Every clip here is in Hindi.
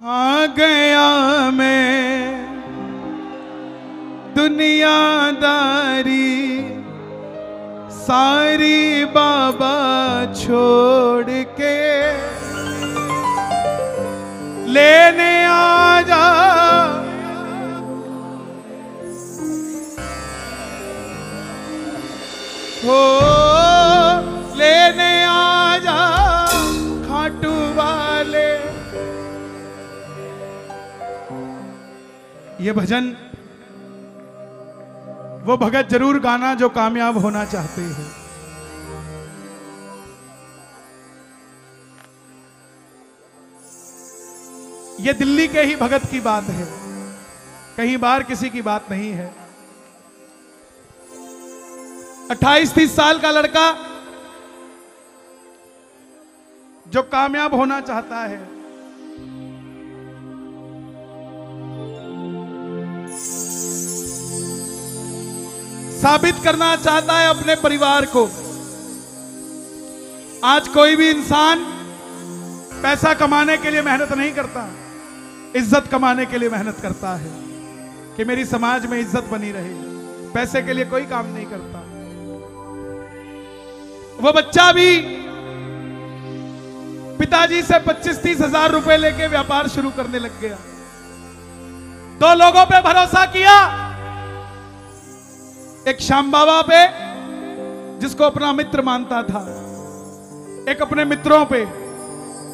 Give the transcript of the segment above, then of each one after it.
आ गया मैं दुनियादारी सारी बाबा छोड़ के, लेने आ जा हो, लेने आ जा खाटू वाले। ये भजन वो भगत जरूर गाना जो कामयाब होना चाहते हैं। ये दिल्ली के ही भगत की बात है, कहीं बाहर किसी की बात नहीं है। 28-30 साल का लड़का जो कामयाब होना चाहता है, साबित करना चाहता है अपने परिवार को। आज कोई भी इंसान पैसा कमाने के लिए मेहनत नहीं करता, इज्जत कमाने के लिए मेहनत करता है कि मेरी समाज में इज्जत बनी रहे। पैसे के लिए कोई काम नहीं करता। वो बच्चा भी पिताजी से 25-30 हजार रुपए लेके व्यापार शुरू करने लग गया। 2 लोगों पे भरोसा किया, एक श्याम बाबा पे जिसको अपना मित्र मानता था, एक अपने मित्रों पे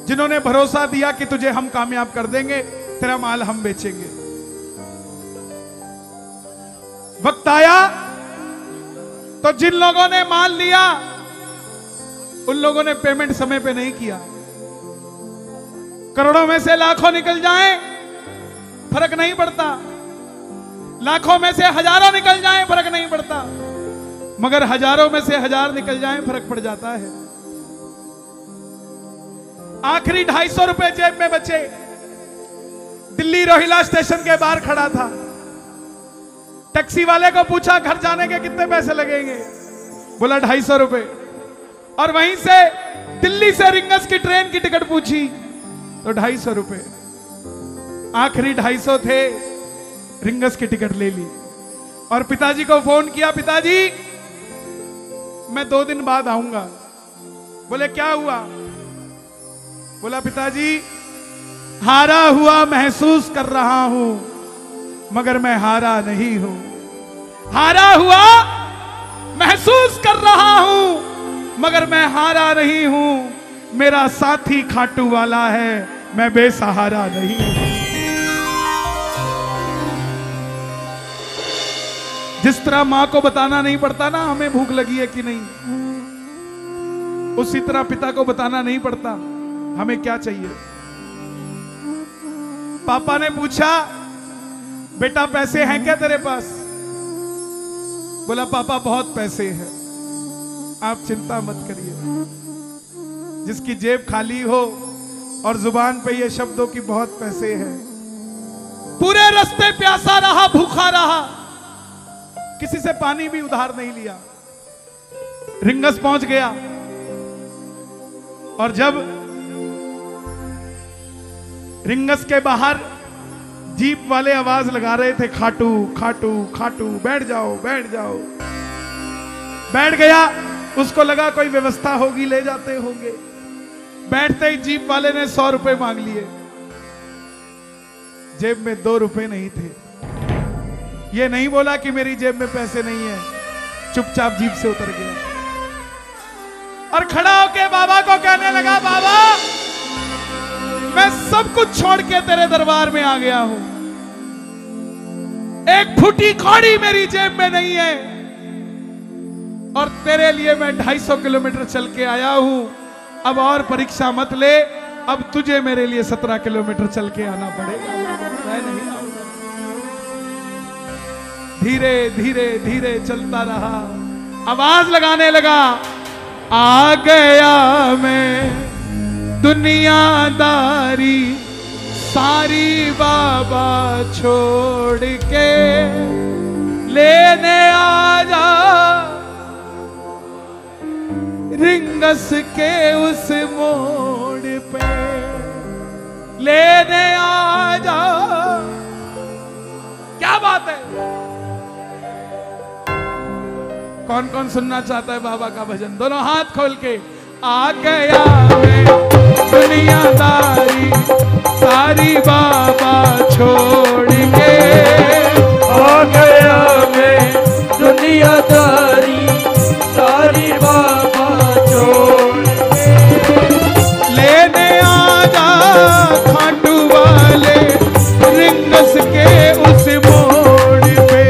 जिन्होंने भरोसा दिया कि तुझे हम कामयाब कर देंगे, तेरा माल हम बेचेंगे। वक्त आया तो जिन लोगों ने माल लिया उन लोगों ने पेमेंट समय पे नहीं किया। करोड़ों में से लाखों निकल जाएं फर्क नहीं पड़ता, लाखों में से हजारों निकल जाएं फर्क नहीं पड़ता, मगर हजारों में से 1000 निकल जाएं फर्क पड़ जाता है। आखिरी 250 रुपए जेब में बचे। दिल्ली रोहिला स्टेशन के बाहर खड़ा था। टैक्सी वाले को पूछा घर जाने के कितने पैसे लगेंगे, बोला 250 रुपए। और वहीं से दिल्ली से रिंगस की ट्रेन की टिकट पूछी तो 250 रुपए। आखिरी 250 थे, रिंगस की टिकट ले ली और पिताजी को फोन किया, पिताजी मैं 2 दिन बाद आऊंगा। बोले क्या हुआ? बोला पिताजी हारा हुआ महसूस कर रहा हूं मगर मैं हारा नहीं हूं। हारा हुआ महसूस कर रहा हूं मगर मैं हारा नहीं हूं। मेरा साथी खाटू वाला है, मैं बेसहारा नहीं हूं। जिस तरह मां को बताना नहीं पड़ता ना हमें भूख लगी है कि नहीं, उसी तरह पिता को बताना नहीं पड़ता हमें क्या चाहिए। पापा ने पूछा बेटा पैसे हैं क्या तेरे पास? बोला पापा बहुत पैसे हैं, आप चिंता मत करिए। जिसकी जेब खाली हो और जुबान पे ये शब्दों की बहुत पैसे हैं। पूरे रास्ते प्यासा रहा, भूखा रहा, किसी से पानी भी उधार नहीं लिया। रिंगस पहुंच गया और जब रिंगस के बाहर जीप वाले आवाज लगा रहे थे, खाटू खाटू खाटू, बैठ जाओ बैठ जाओ। बैठ गया, उसको लगा कोई व्यवस्था होगी, ले जाते होंगे। बैठते ही जीप वाले ने 100 रुपए मांग लिए। जेब में 2 रुपए नहीं थे। ये नहीं बोला कि मेरी जेब में पैसे नहीं है, चुपचाप जीप से उतर गया और खड़ा होके बाबा को कहने लगा, बाबा मैं सब कुछ छोड़ के तेरे दरबार में आ गया हूं। एक फूटी कौड़ी मेरी जेब में नहीं है और तेरे लिए मैं 250 किलोमीटर चल के आया हूं। अब और परीक्षा मत ले, अब तुझे मेरे लिए 17 किलोमीटर चल के आना पड़ेगा, मैं नहीं आऊंगा। धीरे धीरे धीरे चलता रहा, आवाज लगाने लगा, आ गया मैं दुनियादारी सारी बाबा छोड़ के, लेने आ जा रिंगस के उस मोड़ पे। लेने आ जा। क्या बात है। कौन कौन सुनना चाहता है बाबा का भजन? दोनों हाथ खोल के। आ गया मैं दुनियादारी सारी बाबा छोड़ के, आ गया मैं दुनियादारी सारी बाबा छोड़ के। लेने आ जा खाटू वाले रिंगस के उस मोड़ पे,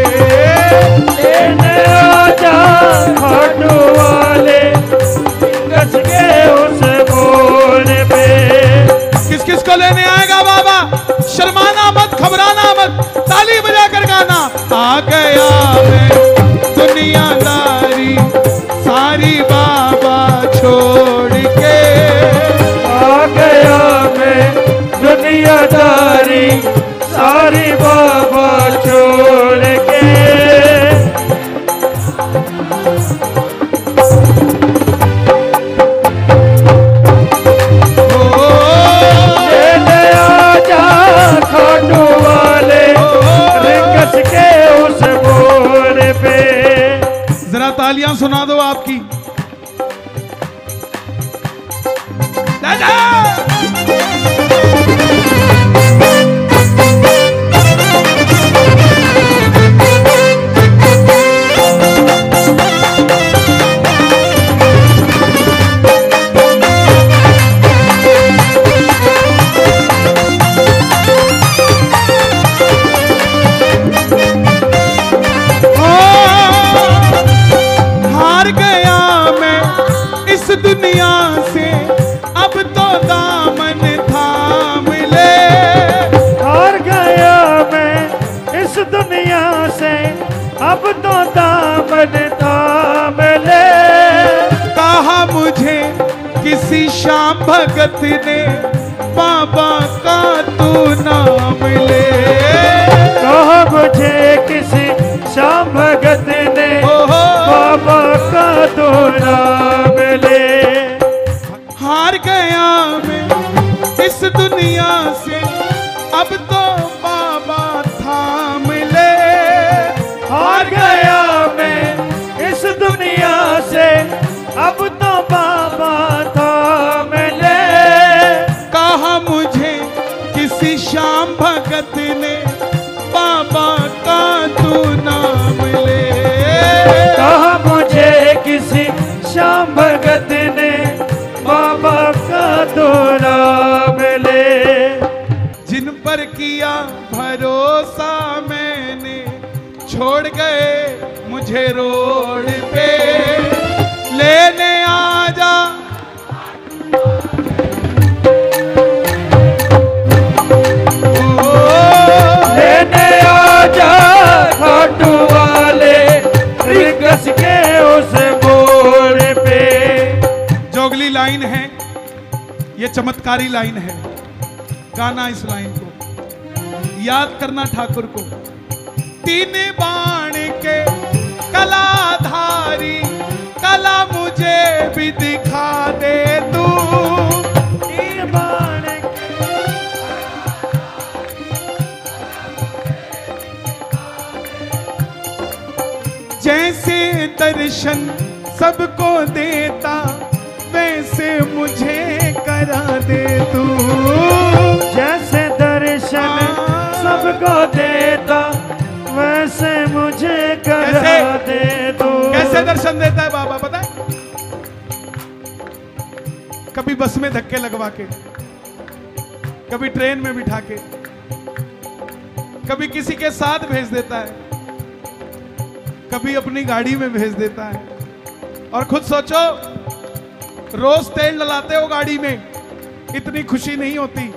लेने आ जा खाटू वाले रिंगस के उस मोड़ पे। किस किस को लेने आएगा बाबा? शर्माना मत, घबराना मत, ताली बजा कर गाना। आ गया मैं दुनियादारी सारी बाबा छोड़ के, आ गया मैं दुनियादारी सारी बाबा छोड़ के। लेने आ जा खाटू वाले रिंगस के उस मोड़ पे। जरा तालियां सुना दो आपकी। हार गया मैं इस दुनिया से, अब तो दामन थाम ले। हार गया मैं इस दुनिया से, अब तो दामन थाम ले। कहा मुझे किसी श्याम भगत ने बाबा का तू नाम ले। कहा मुझे किसी श्याम भगत ने बाबा का तो नाम ले। हार गया मैं इस दुनिया से, अब तो बाबा थाम ले। हार गया मैं इस दुनिया से, अब तो बाबा थाम ले। कहा मुझे किसी श्याम भगत ने बाबा का तू नाम ले। कहा मुझे किसी श्याम भगत ने बाबा का तो नाम ले। जिन पर किया भरोसा मैंने, छोड़ गए मुझे रोड पे। लेने आ जा लेने आ जा खाटू वाले रिंगस के उस मोड़ पे। जो अगली लाइन है ये चमत्कारी लाइन है। गाना इस लाइन को, याद करना ठाकुर को। तीन बाण के कलाधारी, कला मुझे भी दिखा दे तू। तीन बाण जैसे दर्शन सबको देता, वैसे मुझे करा दे तू। जैसे दर्शन सबको देता, वैसे मुझे करा दे तू। कैसे दर्शन देता है बाबा पता है? कभी बस में धक्के लगवा के, कभी ट्रेन में बिठा के, कभी किसी के साथ भेज देता है, कभी अपनी गाड़ी में भेज देता है। और खुद सोचो, रोज तेल डलाते हो गाड़ी में, इतनी खुशी नहीं होती,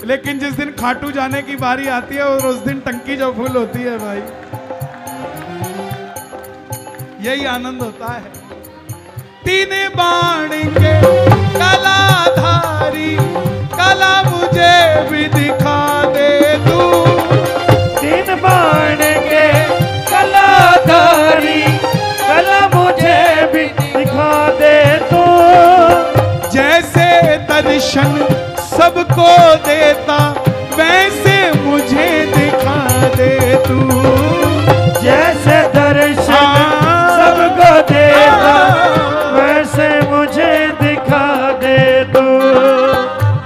लेकिन जिस दिन खाटू जाने की बारी आती है और उस दिन टंकी जो फुल होती है भाई, यही आनंद होता है। तीन बाण के कलाधारी, कला मुझे भी दिखा दे तू। तीन बाण के कलाधारी, कला मुझे भी दिखा दे तू। जैसे दर्शन सबको देता वैसे मुझे दिखा दे तू। जैसे दर्शन सबको देता वैसे मुझे दिखा दे तू।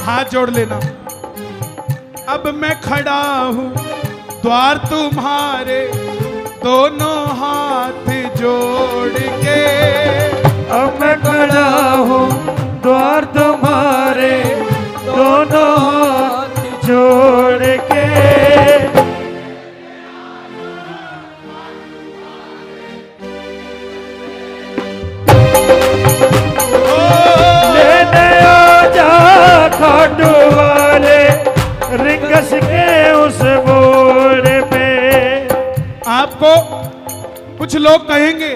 हाथ जोड़ लेना। अब मैं खड़ा हूँ द्वार तुम्हारे, दोनों हाथ जोड़ के। अब मैं खड़ा हूँ द्वार तुम्हारे, दोनों हाथ जोड़ के। लेने आजा खाटू वाले रिंगस के उस मोड़ पे। आपको कुछ लोग कहेंगे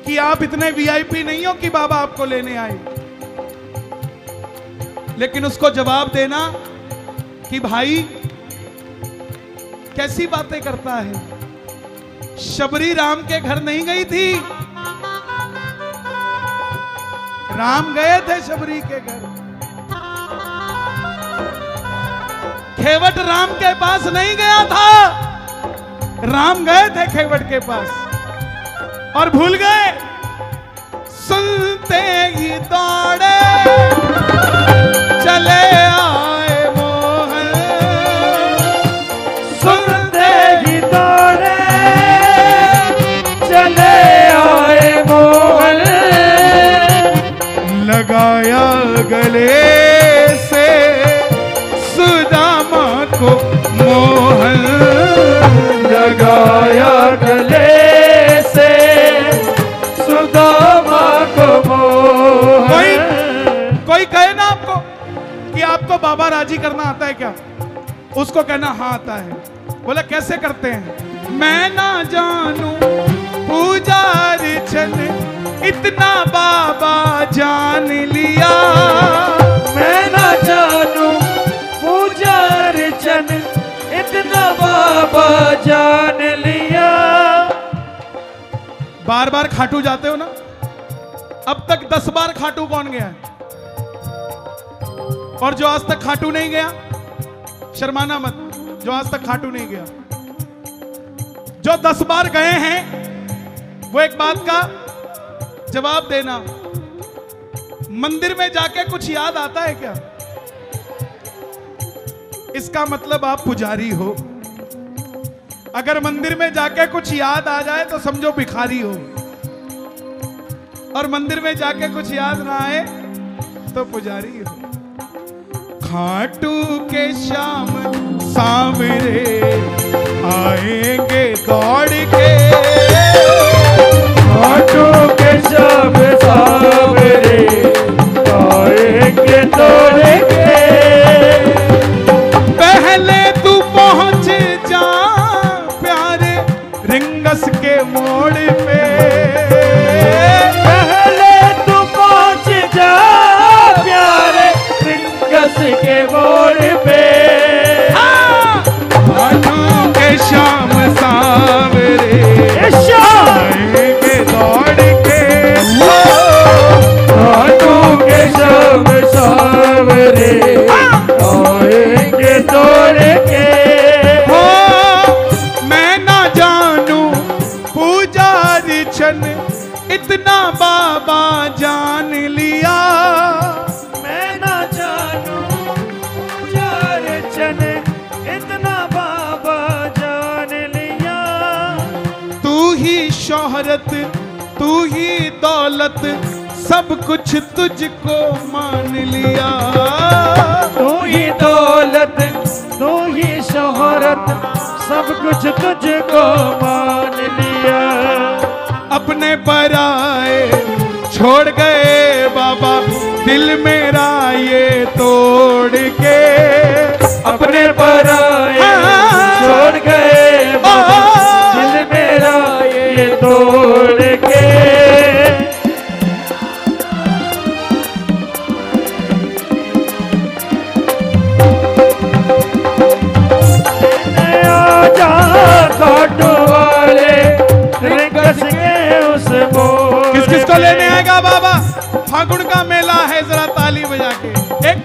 कि आप इतने वीआईपी नहीं हो कि बाबा आपको लेने आए, लेकिन उसको जवाब देना कि भाई कैसी बातें करता है। शबरी राम के घर नहीं गई थी, राम गए थे शबरी के घर। खेवट राम के पास नहीं गया था, राम गए थे खेवट के पास और भूल गए। सुनते ही दौड़े चले आए मोहन, सुनते ही दौड़े चले आए मोहन। लगाया गले से सुदामा को मोहन, लगाया गले से सुदामा को मोहन। कोई कहे ना आपको कि आपको बाबा राजी करना आता है क्या, उसको कहना हाँ आता है। बोले कैसे करते हैं। मैं ना जानू पूजा अर्चन इतना बाबा जान लिया। मैं ना जानू पूजा अर्चन इतना बाबा जान लिया। बार बार खाटू जाते हो ना, अब तक 10 बार खाटू कौन गया है? और जो आज तक खाटू नहीं गया, शर्माना मत, जो आज तक खाटू नहीं गया। जो 10 बार गए हैं वो एक बात का जवाब देना, मंदिर में जाके कुछ याद आता है क्या? इसका मतलब आप पुजारी हो। अगर मंदिर में जाके कुछ याद आ जाए तो समझो भिखारी हो, और मंदिर में जाके कुछ याद ना आए तो पुजारी हो। खाटू के शाम सांवरे आएंगे दौड़ के, खाटू के शाम सांवरे आएंगे दौड़ के। पहले तू पहुंच जा प्यारे रिंगस के मोड़ पे, पहले तू पहुंच जा प्यारे रिंगस के मोड़ पे। खाटू के शाम सांवरे आएंगे दौड़ के, खाटू के शाम सांवरे आएंगे दौड़ के। हो मैं ना जानू पूजा अर्चन इतना बाबा जान लिया। मैं ना जानू पूजा अर्चन इतना बाबा जान लिया। तू ही शोहरत तू ही दौलत सब कुछ तुझको मान लिया। तू ही दौलत तू ही शोहरत सब कुछ तुझको मान लिया। अपने पराए छोड़ गए बाबा दिल मेरा ये तोड़ के, अपने पराए छोड़ गए बाबा दिल मेरा ये तोड़ के। आजा खाटू वाले रिंगस के उस मोड़। किस किस को लेने आएगा बाबा? फागुन का मेला है, जरा ताली बजा के। एक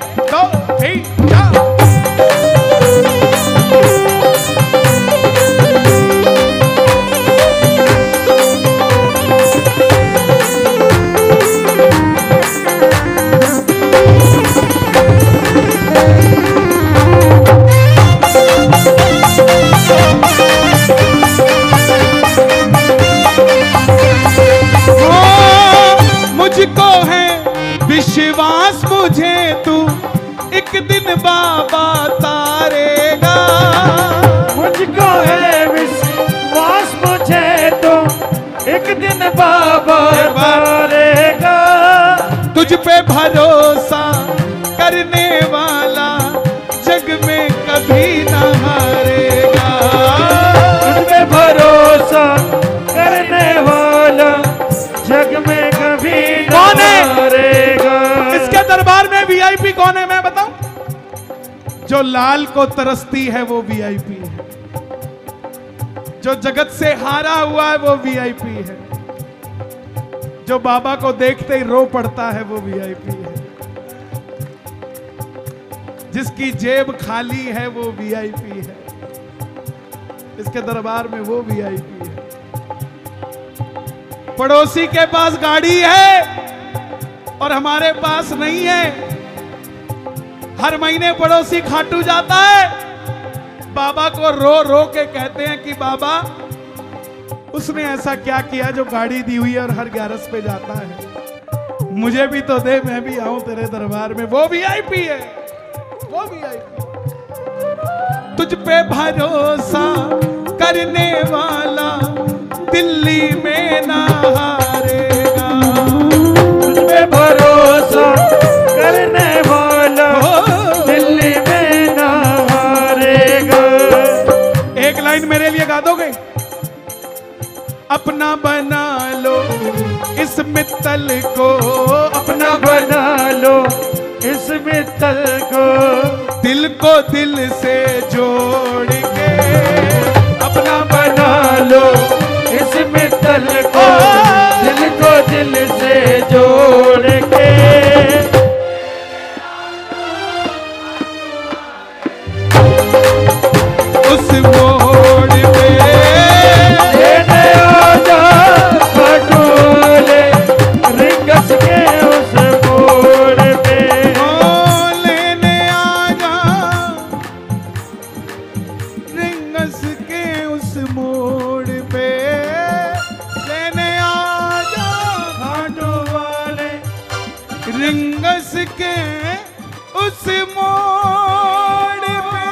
बाबा तारेगा। मुझको है विश्वास मुझे तो एक दिन बाबा तारेगा। तुझ पे भरोसा करने वाला जग में कभी न हारेगा। तुझ पे भरोसा करने वाला जग में कभी न कौन है? हारेगा। इसके दरबार में वीआईपी कौन है मैं बताऊं? जो लाल को तरसती है वो वीआईपी है। जो जगत से हारा हुआ है वो वीआईपी है। जो बाबा को देखते ही रो पड़ता है वो वीआईपी है। जिसकी जेब खाली है वो वीआईपी है। इसके दरबार में वो वीआईपी है। पड़ोसी के पास गाड़ी है और हमारे पास नहीं है। हर महीने पड़ोसी खाटू जाता है, बाबा को रो रो के कहते हैं कि बाबा उसने ऐसा क्या किया जो गाड़ी दी हुई है और हर 11 पे जाता है, मुझे भी तो दे, मैं भी आऊं तेरे दरबार में। वो वीआईपी है, वो वीआईपी। तुझ पे भरोसा करने वाला दिल्ली में ना हारेगा। तुझ पे भरोसा करने वाला दिल्ली में ना हारेगा। एक लाइन मेरे लिए गा दोगे? अपना बना लो इस मित्तल को, अपना बना लो इस मित्तल को, दिल को दिल से जोड़ के। अपना बना लो इस मित्तल को, दिल को दिल से जोड़ के। उस मोड़ पे लेने आजा खटोले रिंगस के उस मोड़ पे। लेने आजा रिंगस के उस मोड़ पे। लेने आजा घाटों वाले रिंगस के उस मोड़ पे।